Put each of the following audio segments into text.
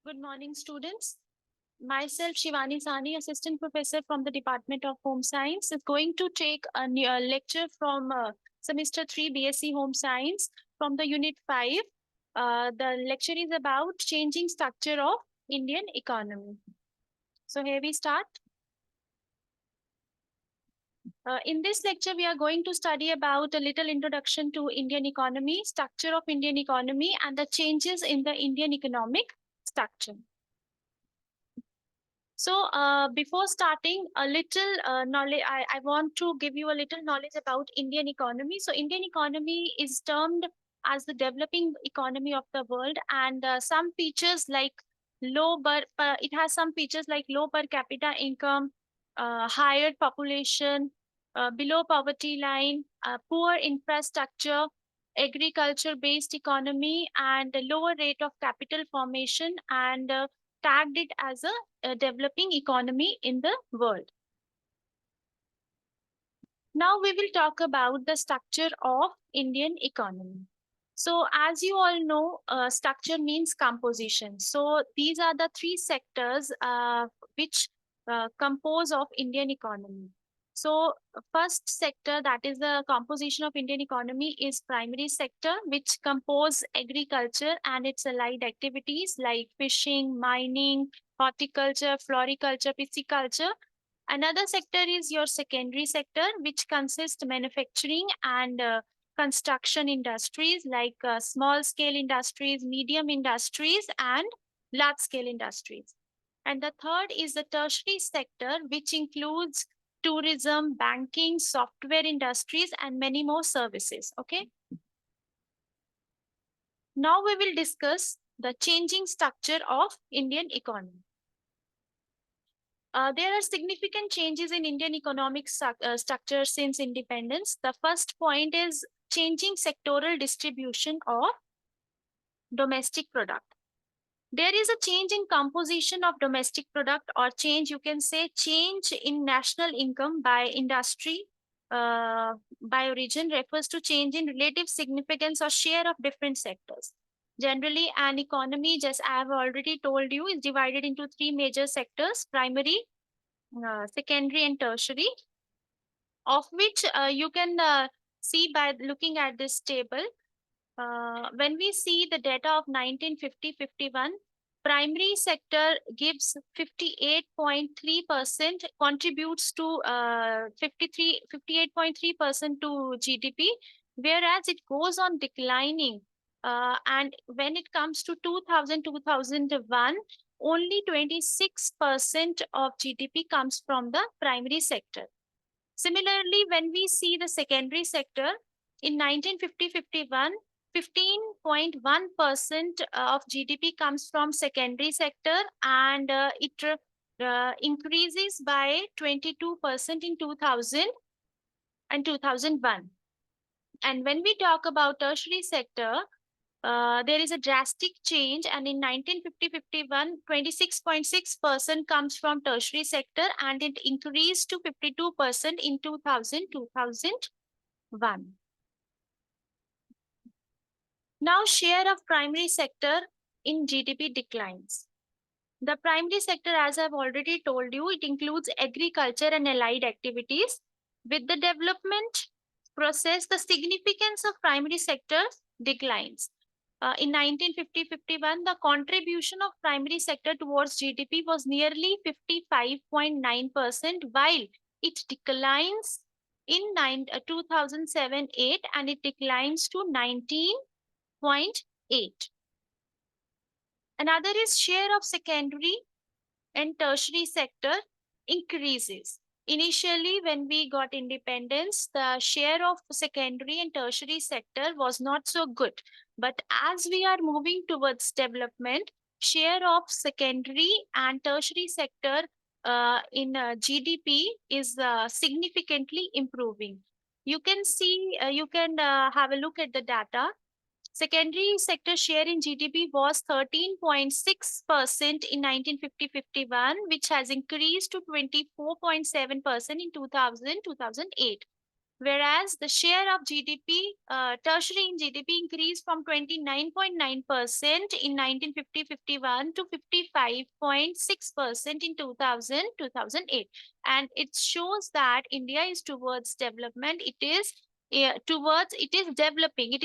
Good morning, students. Myself, Shivani Sani, Assistant Professor from the Department of Home Science, is going to take a lecture from Semester 3 BSc Home Science from the Unit 5. The lecture is about changing structure of Indian economy. So here we start. In this lecture, we are going to study about a little introduction to Indian economy, structure of Indian economy, and the changes in the Indian economic structure. So before starting a little knowledge, I want to give you a little knowledge about Indian economy. So Indian economy is termed as the developing economy of the world, and some features like it has some features like low per capita income, higher population, below poverty line, poor infrastructure, agriculture-based economy, and a lower rate of capital formation, and tagged it as a developing economy in the world. Now we will talk about the structure of Indian economy. So as you all know, structure means composition. So these are the three sectors which compose of Indian economy. So first sector, that is the composition of Indian economy, is primary sector, which compose agriculture and its allied activities like fishing, mining, horticulture, floriculture, pisciculture. Another sector is your secondary sector, which consists manufacturing and construction industries like small scale industries, medium industries, and large scale industries. And the third is the tertiary sector, which includes tourism, banking, software industries, and many more services. Okay. Now we will discuss the changing structure of Indian economy. There are significant changes in Indian economic structure since independence. The first point is changing sectoral distribution of domestic product. There is a change in composition of domestic product, or change, you can say change in national income by industry, by origin, refers to change in relative significance or share of different sectors. Generally, an economy, just I have already told you, is divided into three major sectors: primary, secondary, and tertiary, of which you can see by looking at this table. When we see the data of 1950-51, primary sector gives 58.3%, contributes to 58.3% to GDP, whereas it goes on declining. And when it comes to 2000-2001, only 26% of GDP comes from the primary sector. Similarly, when we see the secondary sector, in 1950-51, 15.1% of GDP comes from secondary sector, and it increases by 22% in 2000 and 2001. And when we talk about tertiary sector, there is a drastic change, and in 1950-51, 26.6% comes from tertiary sector, and it increased to 52% in 2000-2001. Now, share of primary sector in GDP declines. The primary sector, as I've already told you, it includes agriculture and allied activities. With the development process, the significance of primary sector declines. In 1950-51, the contribution of primary sector towards GDP was nearly 55.9%, while it declines in 2007-8, and it declines to 19.8. Another is share of secondary and tertiary sector increases. Initially, when we got independence, the share of secondary and tertiary sector was not so good. But as we are moving towards development, share of secondary and tertiary sector in GDP is significantly improving. You can see, you can have a look at the data. Secondary sector share in GDP was 13.6% in 1950-51, which has increased to 24.7% in 2000-2008. whereas the share of GDP, tertiary in GDP increased from 29.9% in 1950-51 to 55.6% in 2000-2008. And it shows that India is towards development. It is developing. It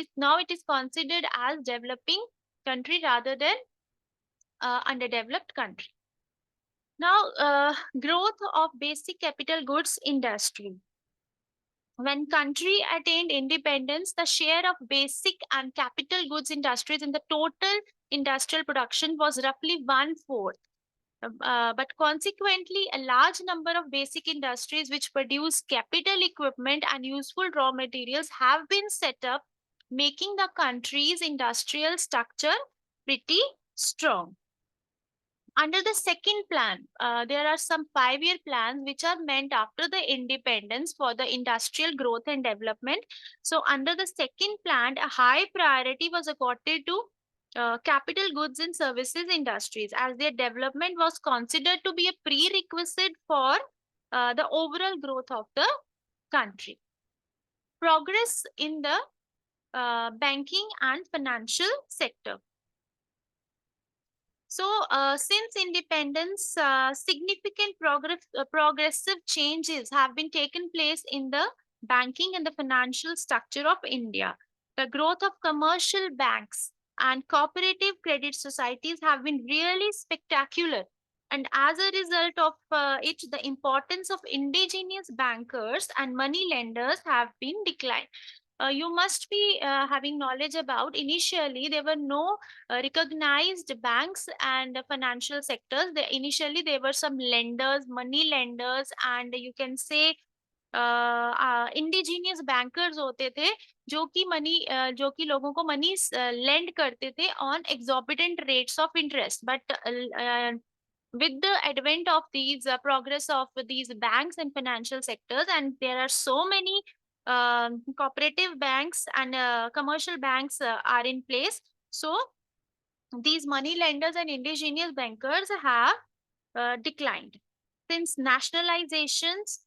is considered as developing country rather than underdeveloped country. Now, growth of basic capital goods industry. When country attained independence, the share of basic and capital goods industries in the total industrial production was roughly one-fourth. But consequently, a large number of basic industries which produce capital equipment and useful raw materials have been set up, making the country's industrial structure pretty strong. Under the second plan, there are some 5-year plans which are meant after the independence for the industrial growth and development. So under the second plan, a high priority was accorded to capital goods and services industries, as their development was considered to be a prerequisite for the overall growth of the country. Progress in the banking and financial sector. So, since independence, significant progressive changes have been taken place in the banking and the financial structure of India. The growth of commercial banks and cooperative credit societies have been really spectacular. And as a result of it, the importance of indigenous bankers and money lenders have been declined. You must be having knowledge about initially there were no recognized banks and financial sectors. Initially there were some lenders, money lenders, and you can say indigenous bankers होते थे जो कि लोगों को money land करते थे on exorbitant rates of interest but with the advent of these progress of these banks and financial sectors, and there are so many cooperative banks and commercial banks are in place. So these money lenders and indigenous bankers have declined. Since nationalizations,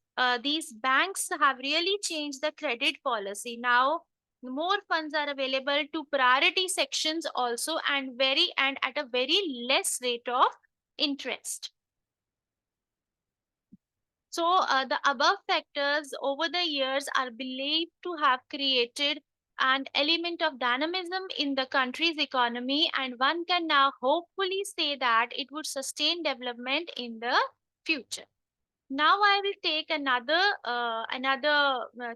these banks have really changed the credit policy. Now, more funds are available to priority sections also, and at a very less rate of interest. So the above factors over the years are believed to have created an element of dynamism in the country's economy, and one can now hopefully say that it would sustain development in the future. Now I will take another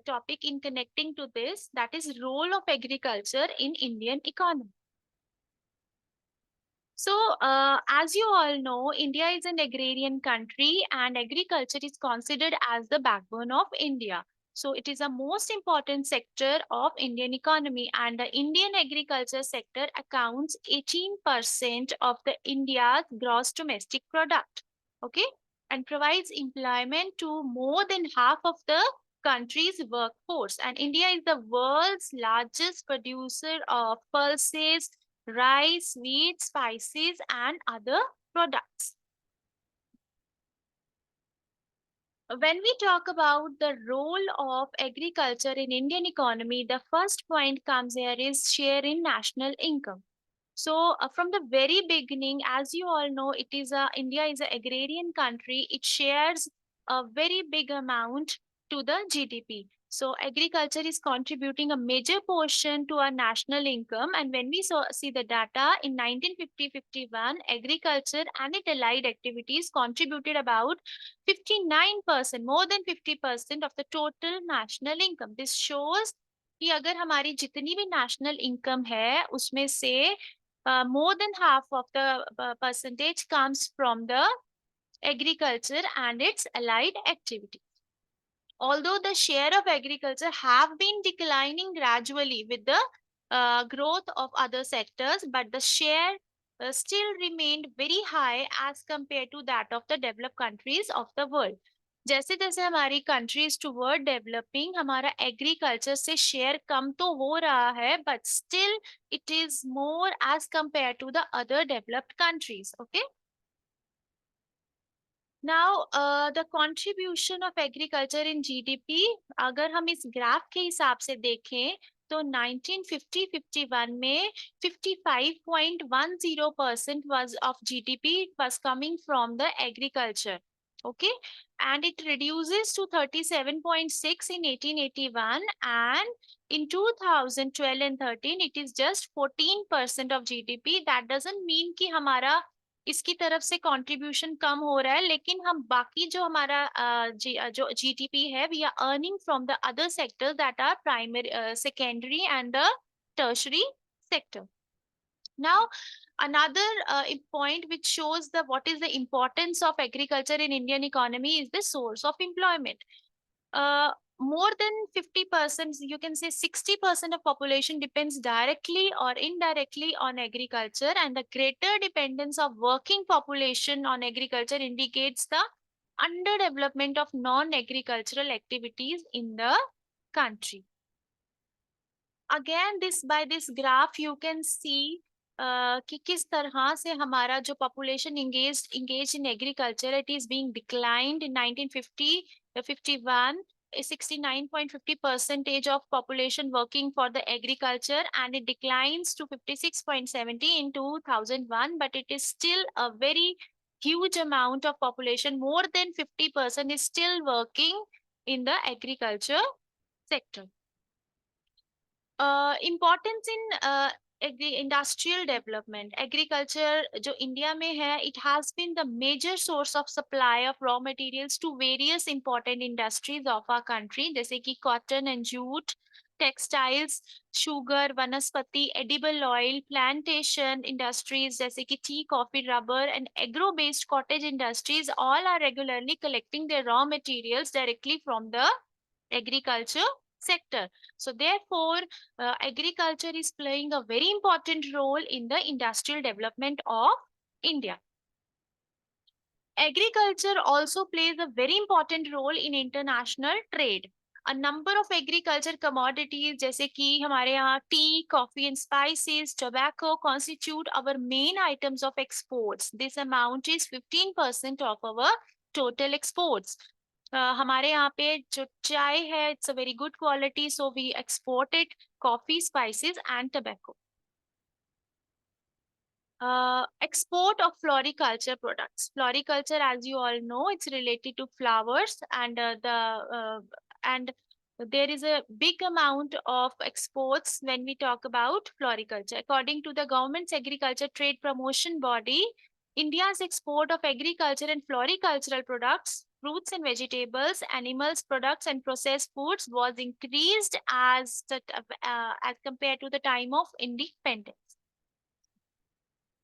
topic in connecting to this, that is role of agriculture in Indian economy. So, as you all know, India is an agrarian country and agriculture is considered as the backbone of India. So, it is a most important sector of Indian economy, and the Indian agriculture sector accounts 18% of the India's gross domestic product. Okay, and provides employment to more than half of the country's workforce. And India is the world's largest producer of pulses, rice, wheat, spices, and other products. When we talk about the role of agriculture in Indian economy, the first point comes here is share in national income. So from the very beginning, as you all know, India is an agrarian country. It shares a very big amount to the GDP. So agriculture is contributing a major portion to our national income. And when we see the data in 1950-51, agriculture and its allied activities contributed about 59%, more than 50% of the total national income. This shows कि अगर हमारी जितनी भी national income है उसमें से more than half of the percentage comes from the agriculture and its allied activities. Although the share of agriculture have been declining gradually with the growth of other sectors, but the share still remained very high as compared to that of the developed countries of the world. जैसे जैसे हमारी countries toward developing हमारा agriculture से share कम तो हो रहा है but still it is more as compare to the other developed countries okay Now, the contribution of agriculture in GDP, अगर हम इस ग्राफ के हिसाब से देखें तो 1950-51 में 55.10% was of GDP was coming from the agriculture. Okay, and it reduces to 37.6 in 1881, and in 2012 and 13 it is just 14% of GDP. That doesn't mean कि हमारा इसकी तरफ से कंट्रीब्यूशन कम हो रहा है, लेकिन हम बाकी जो हमारा जो जीडीपी है, we are earning from the other sectors that are primary, secondary and the tertiary sector. Now, another point which shows the what is the importance of agriculture in Indian economy is the source of employment. More than 50%, you can say 60% of population depends directly or indirectly on agriculture, and the greater dependence of working population on agriculture indicates the underdevelopment of non-agricultural activities in the country. Again, by this graph you can see कि किस तरह से हमारा जो population engaged in agriculture, it is being declined in 1950 51, 69.50% of population working for the agriculture, and it declines to 56.70 in 2001, but it is still a very huge amount of population. More than 50% is still working in the agriculture sector. Importance in industrial development. Agriculture जो India में है, it has been the major source of supply of raw materials to various important industries of our country, जैसे कि cotton and jute, textiles, sugar, वनस्पति, edible oil, plantation industries जैसे कि tea, coffee, rubber, and agro-based cottage industries all are regularly collecting their raw materials directly from the agriculture sector. So therefore, agriculture is playing a very important role in the industrial development of India. Agriculture also plays a very important role in international trade. A number of agriculture commodities जैसे कि हमारे यहाँ tea, coffee and spices, tobacco constitute our main items of exports. This amount is 15% of our total exports. हमारे यहाँ पे जो चाय है, it's a very good quality, so we export it, coffee, spices and tobacco. Export of floriculture products. Floriculture, as you all know, it's related to flowers, and and there is a big amount of exports when we talk about floriculture. According to the government's agriculture trade promotion body, India's export of agriculture and floricultural products, fruits and vegetables, animals products and processed foods was increased as compared to the time of independence.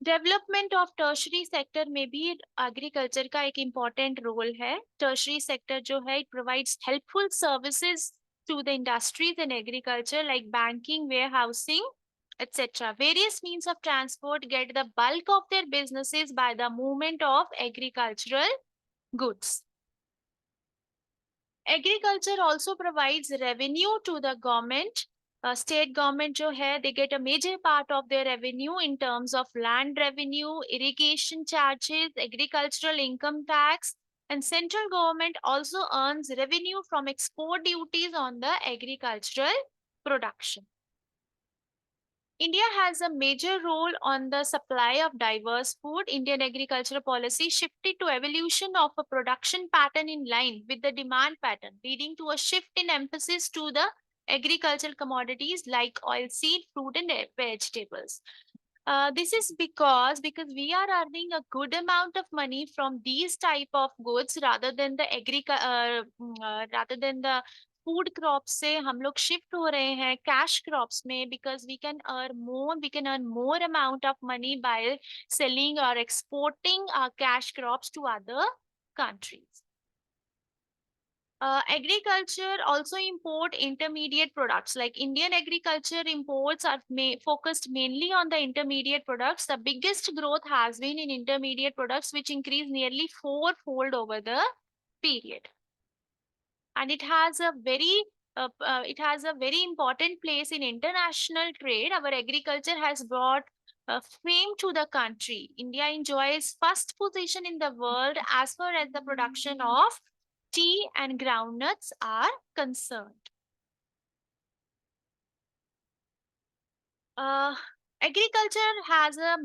Development of tertiary sector में भी agriculture का एक important role है. Tertiary sector जो है, it provides helpful services to the industries and agriculture like banking, warehousing, etc. Various means of transport get the bulk of their businesses by the movement of agricultural goods. Agriculture also provides revenue to the government. State government जो है, they get a major part of their revenue in terms of land revenue, irrigation charges, agricultural income tax, and central government also earns revenue from export duties on the agricultural production. India has a major role on the supply of diverse food. Indian agricultural policy shifted to evolution of a production pattern in line with the demand pattern, leading to a shift in emphasis to the agricultural commodities like oilseed, fruit, and vegetables. This is because we are earning a good amount of money from these type of goods rather than the food crop से हम लोग shift हो रहे हैं cash crops में, because we can earn more amount of money by selling और exporting cash crops to other countries. Agriculture also import intermediate products. Like Indian agriculture imports are focused mainly on the intermediate products. The biggest growth has been in intermediate products, which increased nearly fourfold over the period. And it has a very important place in international trade. Our agriculture has brought fame to the country. India enjoys first position in the world as far as the production of tea and groundnuts are concerned. Uh, Agriculture has a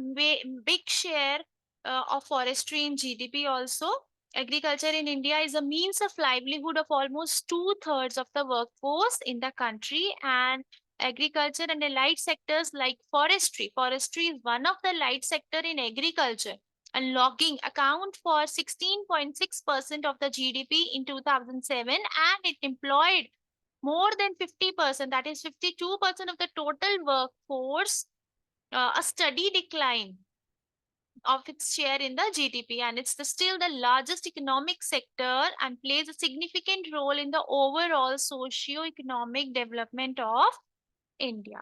big share of forestry in GDP also. Agriculture in India is a means of livelihood of almost two-thirds of the workforce in the country, and agriculture and allied sectors like forestry. Forestry is one of the light sector in agriculture, and logging account for 16.6% of the GDP in 2007, and it employed more than 50%, that is 52% of the total workforce. A steady decline of its share in the GDP, and it's still the largest economic sector and plays a significant role in the overall socio-economic development of India.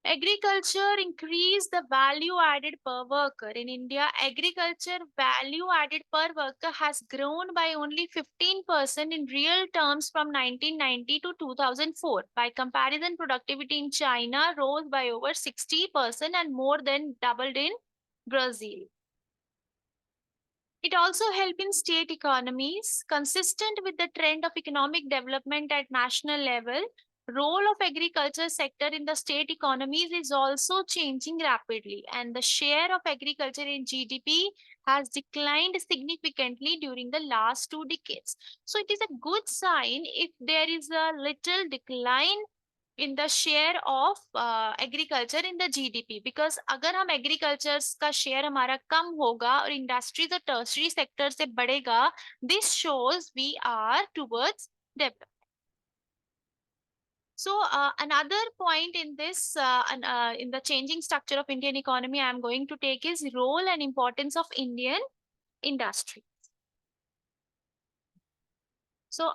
Agriculture increase the value added per worker. In India, agriculture value added per worker has grown by only 15% in real terms from 1990 to 2004. By comparison, productivity in China rose by over 60% and more than doubled in Brazil. It also helps in state economies, consistent with the trend of economic development at national level. Role of agriculture sector in the state economies is also changing rapidly, and the share of agriculture in GDP has declined significantly during the last 2 decades. So it is a good sign if there is a little decline in the share of agriculture in the GDP, because अगर हम agriculture का share हमारा कम होगा और industries और tertiary sector से बढ़ेगा, this shows we are towards development. So another point in this, in the changing structure of Indian economy, I am going to take is role and importance of Indian industry. So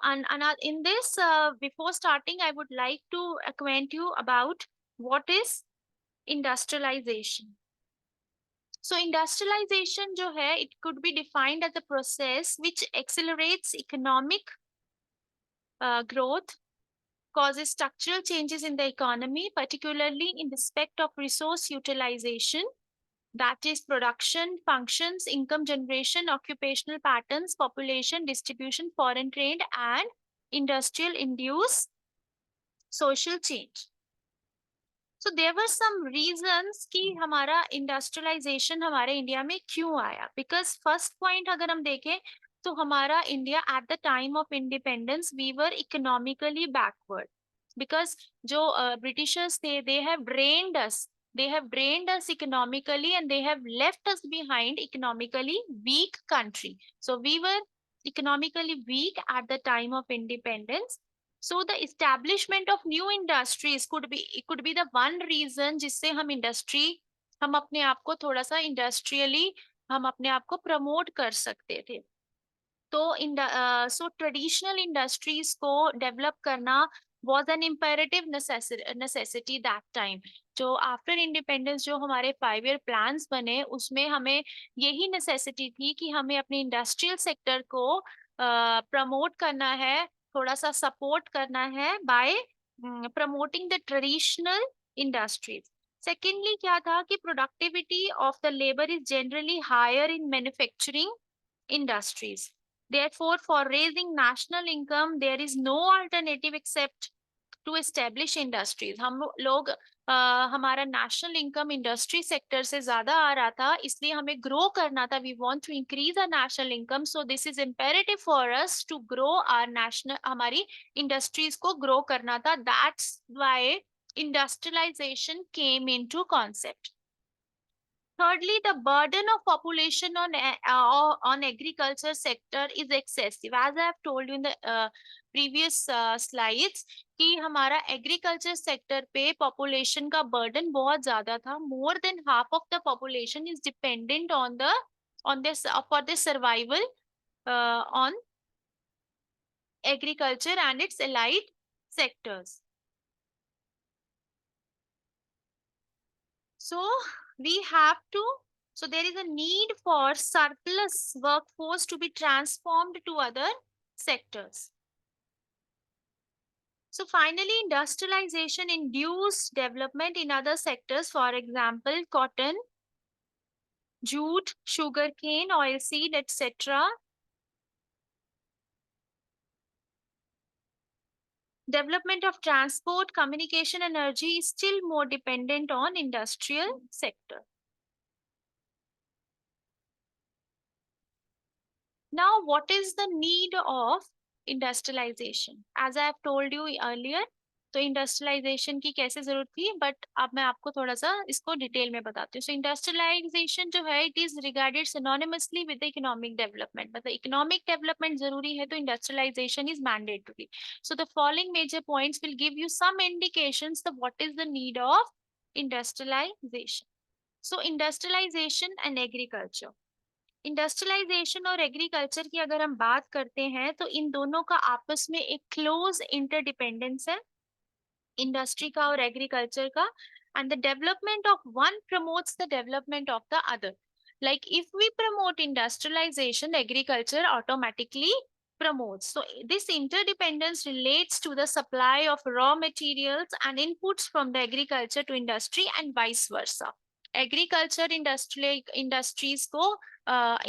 in this, before starting, I would like to acquaint you about what is industrialization. So industrialization जो है, it could be defined as a process which accelerates economic growth, causes structural changes in the economy, particularly in respect of resource utilization, that is production, functions, income generation, occupational patterns, population distribution, foreign trade, and industrial induced social change. So there were some reasons कि हमारा industrialization हमारे India में क्यों आया. Because first point अगर हम देखें तो हमारा India at the time of independence we were economically backward. Because जो Britishers थे, they have drained us. They have drained us economically and they have left us behind economically weak country. So we were economically weak at the time of independence. So the establishment of new industries could be the one reason जिससे हम अपने आप को थोड़ा सा industrially हम अपने आप को promote कर सकते थे. तो so traditional industries को develop करना was an imperative necessity that time. जो after independence जो हमारे 5-year plans बने उसमें हमें यही necessity थी कि हमें अपने industrial sector को promote करना है, थोड़ा सा support करना है by promoting the traditional industries. Secondly क्या था कि productivity of the labor is generally higher in manufacturing industries. Therefore, for raising national income, there is no alternative except to establish industries. हम लोग हमारा national income industry sector से ज़्यादा आ रहा था, इसलिए हमें grow करना था. We want to increase our national income, so this is imperative for us to grow our national, हमारी industries को grow करना था. That's why industrialization came into concept. Thirdly, the burden of population on agriculture sector is excessive. As I have told you in the previous slides, कि हमारा agriculture sector पे population का burden बहुत ज़्यादा था. More than half of the population is dependent on this for the survival on agriculture and its allied sectors. So there is a need for surplus workforce to be transformed to other sectors. So finally, industrialization induced development in other sectors, for example, cotton, jute, sugarcane, oilseed, etc. Development of transport, communication, energy is still more dependent on industrial sector. Now, what is the need of industrialization? As I have told you earlier, तो industrialisation की कैसे जरूरत थी, but अब मैं आपको थोड़ा सा इसको डिटेल में बताती हूँ. सो इंडस्ट्रियलाइजेशन जो है, it is regarded synonymously with the economic development. मतलब इकोनॉमिक डेवलपमेंट जरूरी है तो industrialization is mandatory. So the following major points will give you some indications the what is the need of industrialization. So industrialization and agriculture. Industrialization और agriculture की अगर हम बात करते हैं तो इन दोनों का आपस में एक क्लोज इंटरडिपेंडेंस है, इंडस्ट्री का और एग्रीकल्चर का. And the development of one promotes the development of the other. Like if we promote industrialization, agriculture automatically promotes. So this interdependence relates to the supply of raw materials and inputs from the agriculture to industry and vice versa. Agriculture industries को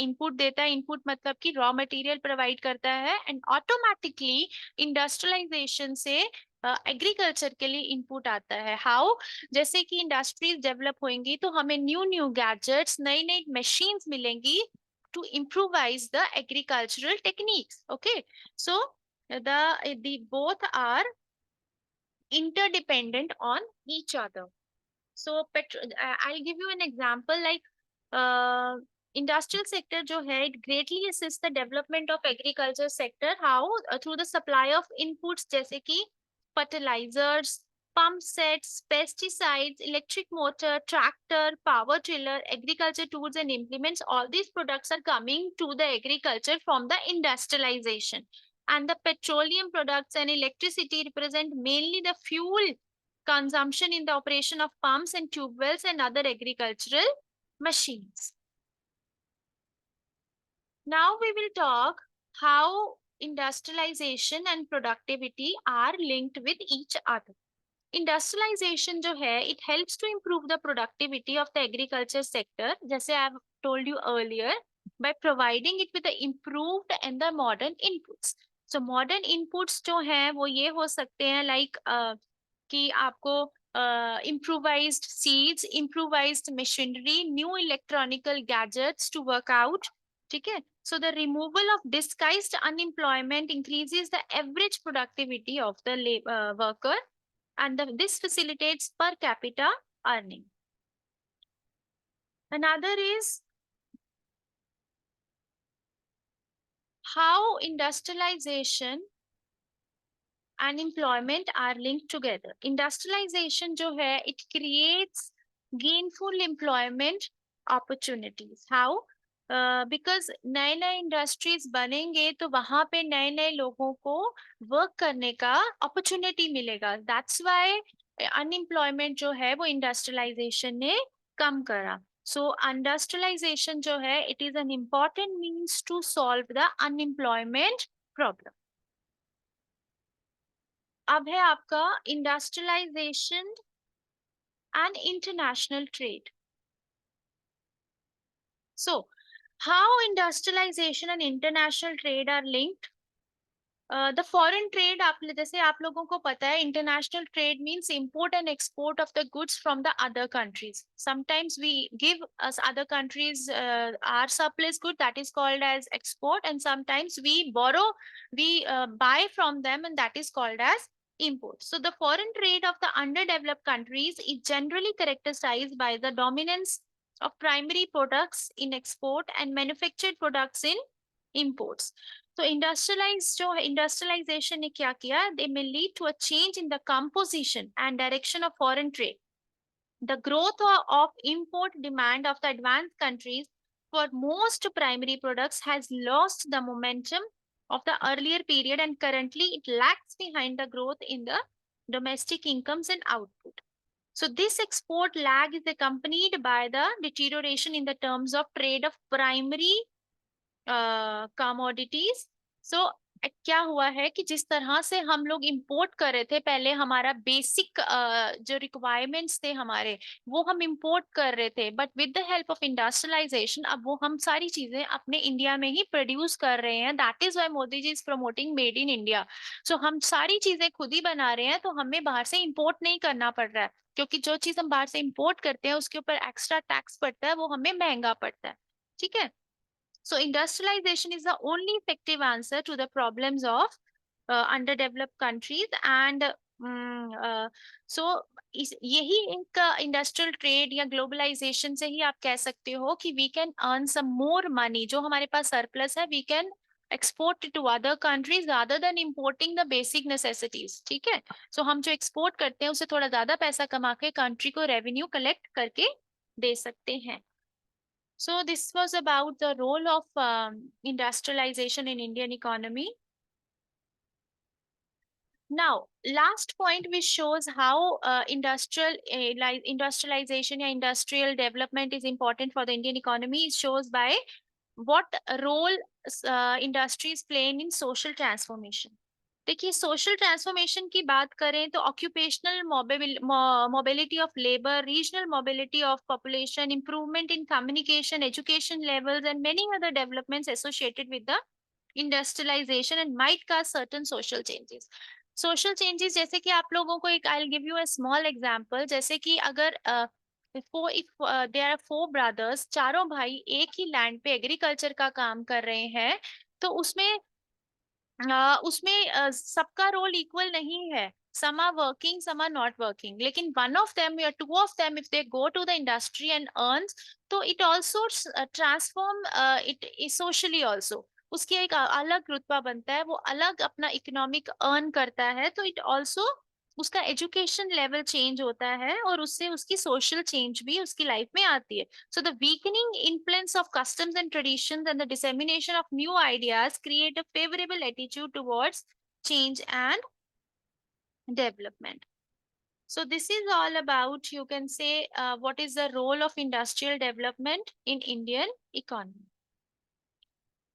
input देता है. Input मतलब कि raw material provide करता है, and automatically industrialisation से agriculture के लिए इनपुट आता है. हाउ? जैसे कि इंडस्ट्रीज डेवलप होंगी तो हमें न्यू न्यू गैजेट्स, नई नई मशीन्स मिलेंगी to improvise the agricultural techniques. Okay, so the both are interdependent on each other. So I'll give you an example, like industrial sector जो है, it greatly assists the development of agriculture sector. How? Through the supply of inputs जैसे कि fertilizers, pump sets, pesticides, electric motor, tractor, power tiller, agriculture tools and implements. All these products are coming to the agriculture from the industrialization. And the petroleum products and electricity represent mainly the fuel consumption in the operation of pumps and tube wells and other agricultural machines. Now we will talk how industrialization and productivity are linked with each other. Industrialization जो है, it helps to improve the productivity of the agriculture sector, जैसे I have told you earlier, by providing it with the improved and the modern inputs. So modern inputs जो हैं वो ये हो सकते हैं, like कि आपको improvised seeds, improvised machinery, new electronical gadgets to work out. ठीक है? So the removal of disguised unemployment increases the average productivity of the worker, and this facilitates per capita earning. Another is how industrialization and employment are linked together. Industrialization जो है, it creates gainful employment opportunities. How? Because नए नए industries बनेंगे तो वहां पे नए नए लोगों को वर्क करने का अपॉर्चुनिटी मिलेगा. दैट्स व्हाई अनएम्प्लॉयमेंट जो है वो इंडस्ट्रियलाइजेशन ने कम करा. सो इंडस्ट्रियलाइजेशन जो है, it is an important means to solve the unemployment problem. अब है आपका industrialization and international trade. So, how industrialization and international trade are linked? The foreign trade, जैसे आप लोगों को पता है, international trade means import and export of the goods from the other countries. Sometimes we give us other countries our surplus good, that is called as export, and sometimes we borrow, we buy from them, and that is called as import. So the foreign trade of the underdeveloped countries is generally characterized by the dominance of primary products in export and manufactured products in imports. So industrialization ने क्या किया? They may lead to a change in the composition and direction of foreign trade. The growth of import demand of the advanced countries for most primary products has lost the momentum of the earlier period, and currently it lags behind the growth in the domestic incomes and output. So this export lag is accompanied by the deterioration in the terms of trade of primary commodities. So क्या हुआ है कि जिस तरह से हम लोग import कर रहे थे पहले, हमारा बेसिक जो रिक्वायरमेंट्स थे हमारे, वो हम इंपोर्ट कर रहे थे, but with the help of industrialization अब वो हम सारी चीजें अपने इंडिया में ही प्रोड्यूस कर रहे हैं। That is why Modi ji is promoting made in India. So हम सारी चीजें खुद ही बना रहे हैं, तो हमें बाहर से इंपोर्ट नहीं करना पड़ रहा है, क्योंकि जो चीज हम बाहर से इंपोर्ट करते हैं उसके ऊपर एक्स्ट्रा टैक्स पड़ता है, वो हमें महंगा पड़ता है। ठीक है। So industrialization is the only effective answer to the problems of underdeveloped countries, and so यही एक इंडस्ट्रियल ट्रेड या ग्लोबलाइजेशन से ही आप कह सकते हो कि we can earn some more money, जो हमारे पास सरप्लस है we can export to other countries rather than importing the basic necessities. ठीक है। सो हम जो एक्सपोर्ट करते हैं उससे थोड़ा ज्यादा पैसा कमा के कंट्री को रेवेन्यू कलेक्ट करके दे सकते हैं। So this was about the role of industrialization in Indian economy. Now, last point which shows how industrialization या industrial development is important for the Indian economy is shows by what role industries playing in social transformation. देखिए, social transformation की बात करें तो occupational mobility of labour, regional mobility of population, improvement in communication, education levels and many other developments associated with the industrialization and might cast certain social changes. Social changes जैसे कि आप लोगों को एक, I will give you a small example, जैसे कि अगर if there are four brothers, चारों भाई एक ही लैंड पे एग्रीकल्चर का काम कर रहे हैं, तो उसमें सबका रोल इक्वल नहीं है। Some are working, some are not working, लेकिन वन ऑफ देम या two of them if they go to the industry and earns, तो it also transform it socially also. उसकी एक अलग रुतबा बनता है, वो अलग अपना इकोनॉमिक अर्न करता है, तो इट आल्सो उसका एजुकेशन लेवल चेंज होता है और उससे उसकी सोशल चेंज भी उसकी लाइफ में आती है। So the weakening influence of customs and traditions and the dissemination of new ideas create a favorable attitude towards change and development. So this is all about, you can say, what is the role of industrial development in Indian economy.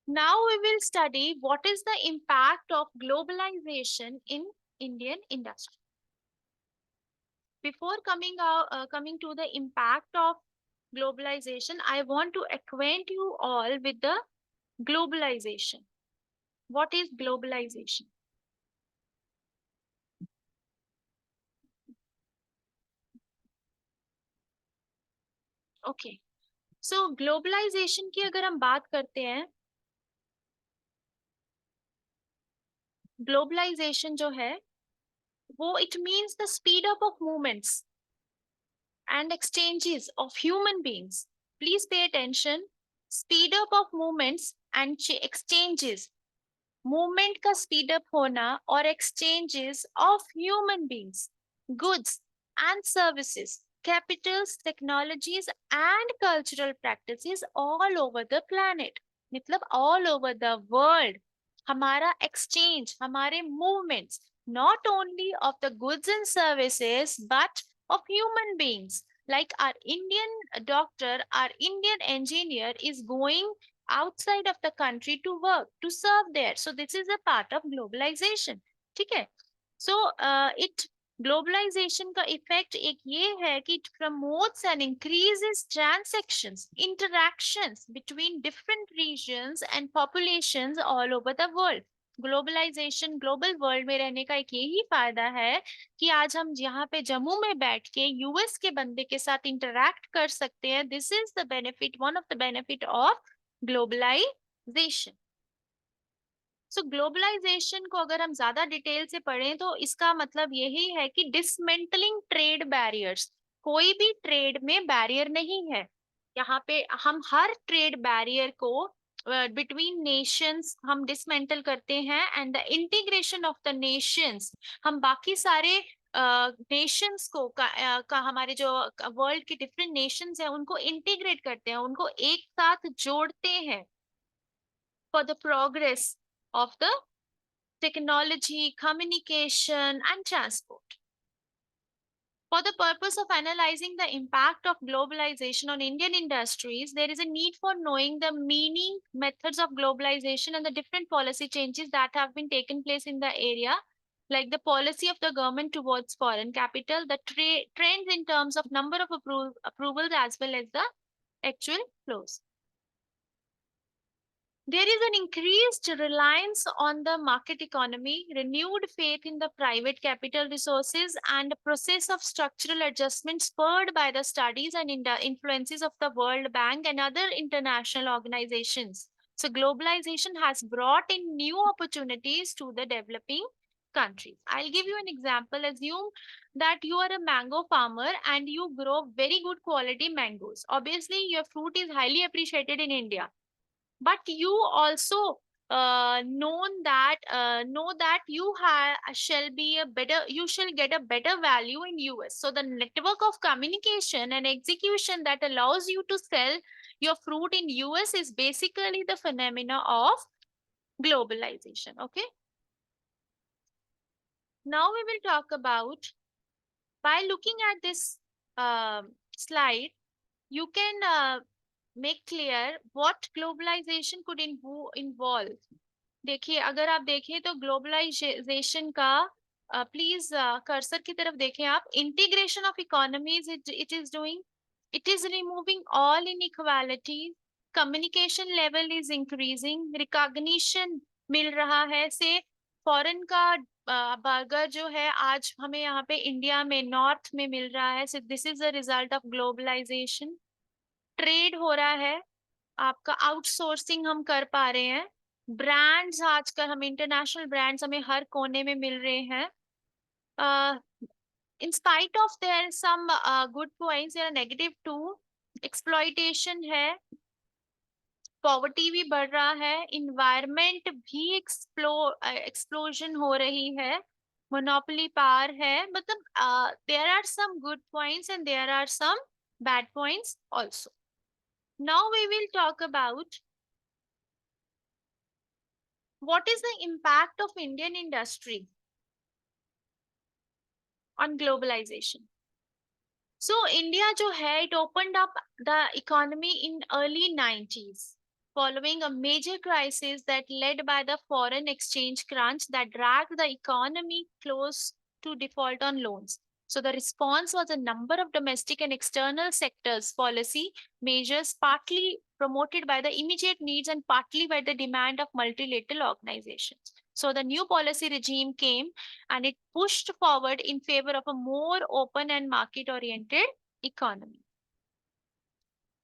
Now we will study what is the impact of globalization in Indian industry. Before coming to the impact of globalization, I want to acquaint you all with the globalization. What is globalization? Okay. So globalization की अगर हम बात करते हैं, globalization जो है वो it means the speed up of movements and exchanges of human beings. Please pay attention. Speed up of movements and exchanges. Movement का स्पीड अप होना और exchanges of human beings, goods and services, Capitals, technologies and cultural practices all over the planet, मतलब all over the world. हमारा exchange, हमारे movements, not only of the goods and services but of human beings, like our Indian doctor, our Indian engineer is going outside of the country to work, to serve there. So this is a part of globalization. ठीक है। So it globalization का effect एक ये है कि it promotes and increases transactions, interactions between different regions and populations all over the world. Globalization, global world में रहने का एक यही फायदा है कि आज हम यहाँ पे जम्मू में बैठ के यूएस के बंदे के साथ इंटरैक्ट कर सकते हैं। This is the benefit, one of the benefit of globalization. So globalization को अगर हम ज्यादा डिटेल से पढ़ें तो इसका मतलब यही है कि डिसमेंटलिंग ट्रेड बैरियर्स। कोई भी ट्रेड में बैरियर नहीं है। यहाँ पे हम हर ट्रेड बैरियर को बिटवीन नेशंस हम डिसमेंटल करते हैं, and the integration of the Nations, हम बाकी सारे नेशंस का हमारे जो वर्ल्ड के डिफरेंट नेशंस हैं उनको इंटीग्रेट करते हैं, उनको एक साथ जोड़ते हैं for the progress of the technology, communication, and transport. For the purpose of analyzing the impact of globalization on Indian industries, there is a need for knowing the meaning, methods of globalization, and the different policy changes that have been taken place in the area, like the policy of the government towards foreign capital, the trends in terms of number of approvals, as well as the actual flows. There is an increased reliance on the market economy, renewed faith in the private capital resources, and a process of structural adjustment spurred by the studies and influences of the World Bank and other international organizations. So, globalization has brought in new opportunities to the developing countries. I'll give you an example. Assume that you are a mango farmer and you grow very good quality mangoes. Obviously, your fruit is highly appreciated in India, but you also know that you shall get a better value in US. So the network of communication and execution that allows you to sell your fruit in US is basically the phenomena of globalization. Okay, now we will talk about, by looking at this slide, you can make clear what globalization could involve. देखिए, अगर आप देखें तो globalisation का please cursor की तरफ देखें आप, integration of economies it is doing, it is removing all inequalities, communication level is increasing, recognition मिल रहा है से फॉरेन का बर्गर जो है आज हमें यहाँ पे इंडिया में नॉर्थ में मिल रहा है, so this is the result of globalization. Trade हो रहा है, आपका आउटसोर्सिंग हम कर पा रहे हैं, ब्रांड्स आजकल हम इंटरनेशनल ब्रांड्स हमें हर कोने में मिल रहे हैं। In spite of there some good points या नेगेटिव टू, एक्सप्लॉइटेशन है, पॉवर्टी भी बढ़ रहा है, इन्वायरमेंट भी एक्सप्लोजन हो रही है, मोनोपोली पावर है, मतलब there are some good points and there are some bad points also. Now we will talk about what is the impact of Indian industry on globalization. So India जो है, it opened up the economy in early 90s following a major crisis that led by the foreign exchange crunch that dragged the economy close to default on loans. So the response was a number of domestic and external sectors policy measures, partly promoted by the immediate needs and partly by the demand of multilateral organizations. So the new policy regime came and it pushed forward in favor of a more open and market-oriented economy.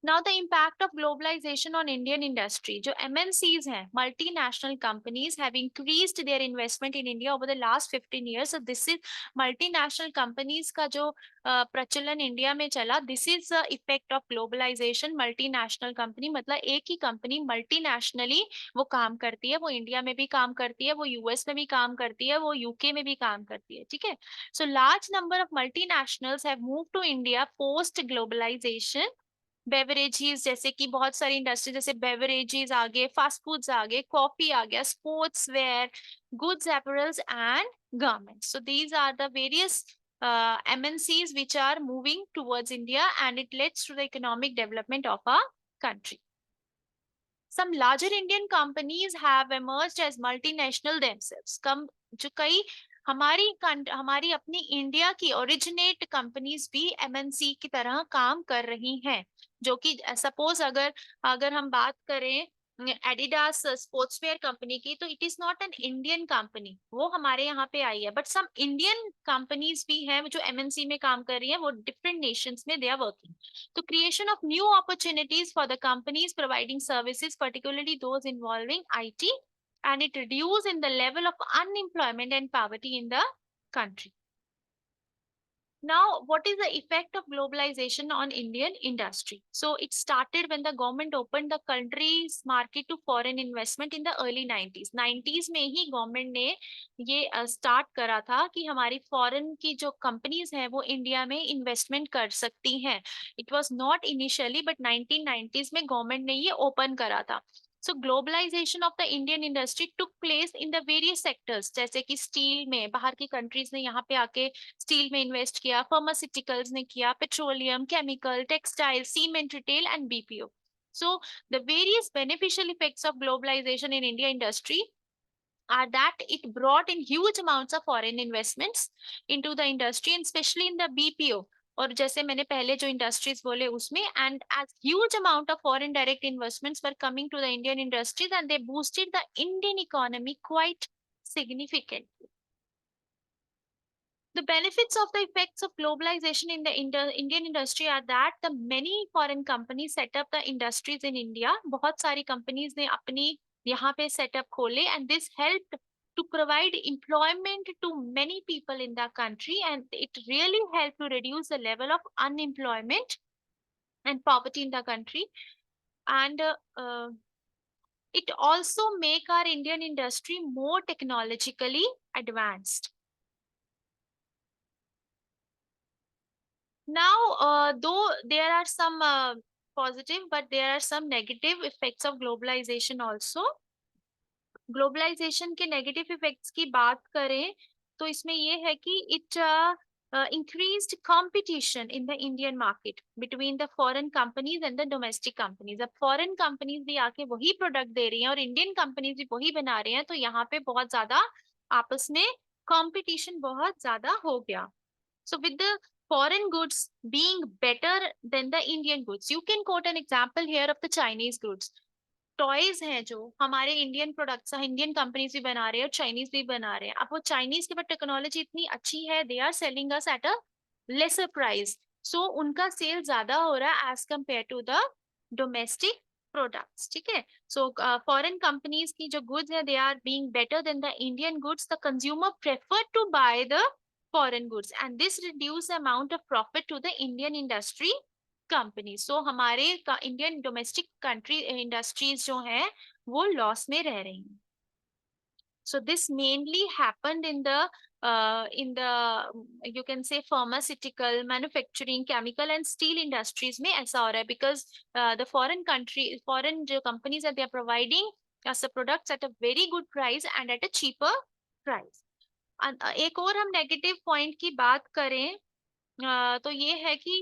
Now the impact of globalization on Indian industry. जो MNCs हैं, multinational companies, have increased their investment in India over the last 15 years. So this is multinational companies का जो प्रचलन India में चला, this is the effect of globalization. Multinational company मतलब एक ही company मल्टीनेशनली वो काम करती है, वो इंडिया में भी काम करती है, वो यूएस में भी काम करती है, वो यूके में भी काम करती है, ठीक है। So large number of multinationals have moved to India post globalization. Beverages जैसे कि बहुत सारी इंडस्ट्री, जैसे बेवरेजेस आ गए, फास्ट फूड्स आ गए, कॉफी आ गया, sports wear, goods, apparels and garments. So these are the various MNCs which are moving towards India and it leads to the economic development of our country. Some larger Indian companies have emerged as multinational themselves. जो कई हमारी अपनी India की originate companies भी MNC की तरह काम कर रही हैं, जो कि सपोज अगर हम बात करें एडिडास स्पोर्ट्सवेयर कंपनी की, तो it is not an Indian company, वो हमारे यहाँ पे आई है, बट सम इंडियन कंपनीज भी हैं जो एमएनसी में काम कर रही हैं, वो डिफरेंट नेशंस में दे आर वर्किंग. तो creation of new opportunities for the companies providing services, particularly those involving IT, and it reduces in the level of unemployment and poverty in the country. Now, what is the effect of globalization on Indian industry? So it started when the government opened the country's market to foreign investment in the early 90s. 90s में ही government ने ये start करा था कि हमारी foreign की जो companies हैं वो इंडिया में इन्वेस्टमेंट कर सकती हैं. It was not initially, but 1990s में गवर्नमेंट ने ये ओपन करा था. So globalization of the Indian industry took place in the various sectors, जैसे कि स्टील में बाहर की कंट्रीज ने यहाँ पे आके स्टील में इन्वेस्ट किया, फार्मास्यूटिकल्स ने किया, petroleum, chemical, textile, cement, retail and BPO. So the various beneficial effects of globalization in India industry are that it brought in huge amounts of foreign investments into the industry and especially in the BPO. और जैसे मैंने पहले जो industries बोले उसमें, and as huge amount of foreign direct investments were coming to the Indian industries and they boosted the Indian economy quite significantly. The benefits of the effects of globalization in the Indian industry are that the many foreign companies set up the industries in India. बहुत सारी companies ने अपनी यहाँ पे setup खोले and this helped to provide employment to many people in the country and it really helped to reduce the level of unemployment and poverty in the country. And it also make our Indian industry more technologically advanced. Now, though there are some positive, but there are some negative effects of globalization also. Globalization के negative effects की बात करें तो इसमें ये है कि it increased competition in the Indian market between the foreign companies and the domestic companies. अब foreign companies भी आके वही product दे रही हैं और Indian companies भी वही बना रहे हैं, तो यहाँ पे बहुत ज्यादा आपस में competition बहुत ज्यादा हो गया. So with the foreign goods being better than the Indian goods, you can quote an example here of the Chinese goods. Toys हैं जो हमारे इंडियन प्रोडक्ट्स इंडियन कंपनीज भी बना रहे हैं और चाइनीज भी बना रहे हैं. अब वो चाइनीज के पास टेक्नोलॉजी इतनी अच्छी है, they are selling us at a lesser price, so उनका सेल ज्यादा हो रहा है as compare to the domestic products. ठीक है, सो फॉरेन कंपनीज की जो गुड्स है they are being better than the Indian goods. The consumer prefer to buy the foreign goods and this reduce amount of profit to the Indian industry company. So हमारे Indian domestic country industries जो हैं वो loss में रह रही हैं. So this mainly happened in the you can say pharmaceutical, manufacturing, chemical and steel industries में ऐसा हो रहा है because the foreign जो companies are, they are providing us the products at a very good price and at a cheaper price. एक और हम negative point की बात करें तो ये है कि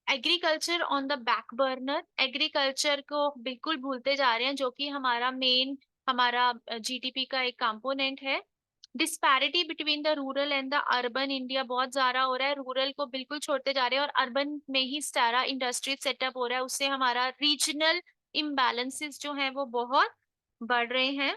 agriculture on the back burner. Agriculture को बिल्कुल भूलते जा रहे हैं जो कि हमारा जीडीपी का एक कंपोनेंट है. Disparity between the rural and the urban India बहुत ज्यादा हो रहा है. रूरल को बिल्कुल छोड़ते जा रहे हैं और अर्बन में ही सारा इंडस्ट्री सेटअप हो रहा है. उससे हमारा रीजनल इम्बैलेंसेस जो है वो बहुत बढ़ रहे हैं.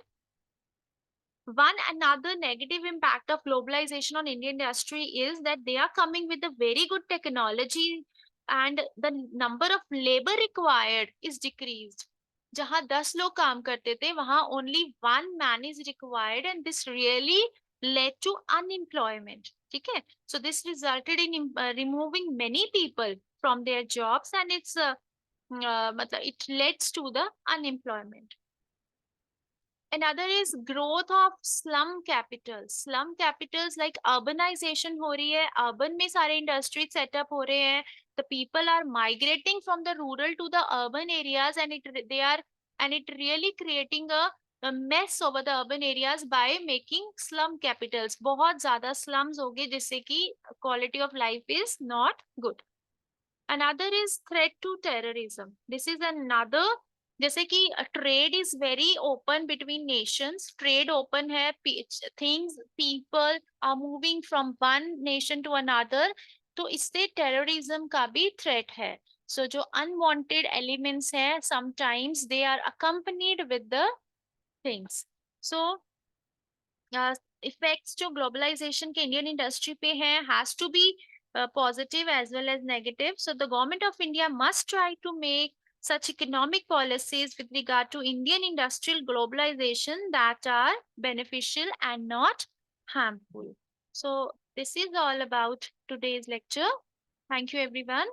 One another negative impact of globalization on Indian industry is that they are coming with a very good technology and the number of labor required is decreased. जहां 10 लोग काम करते थे वहां only 1 man is required and this really led to unemployment. ठीक है, so this resulted in removing many people from their jobs and मतलब it leads to the unemployment. Another is growth of slum capitals. Slum capitals like urbanization हो रही है, urban में सारे industries setup हो रहे हैं. The people are migrating from the rural to the urban areas and it really creating a mess over the urban areas by making slum capitals. बहुत ज़्यादा slums हो गए जिससे कि quality of life is not good. Another is threat to terrorism. This is another, जैसे कि trade is very open between nations. Trade open है, things people are moving from one nation to another, तो इससे terrorism का भी threat है. So जो unwanted elements हैं sometimes they are accompanied with the things. So effects जो globalization के इंडियन इंडस्ट्री पे हैं has to be positive as well as negative. So the government of India must try to make such economic policies with regard to Indian industrial globalization that are beneficial and not harmful. So this is all about today's lecture. Thank you everyone.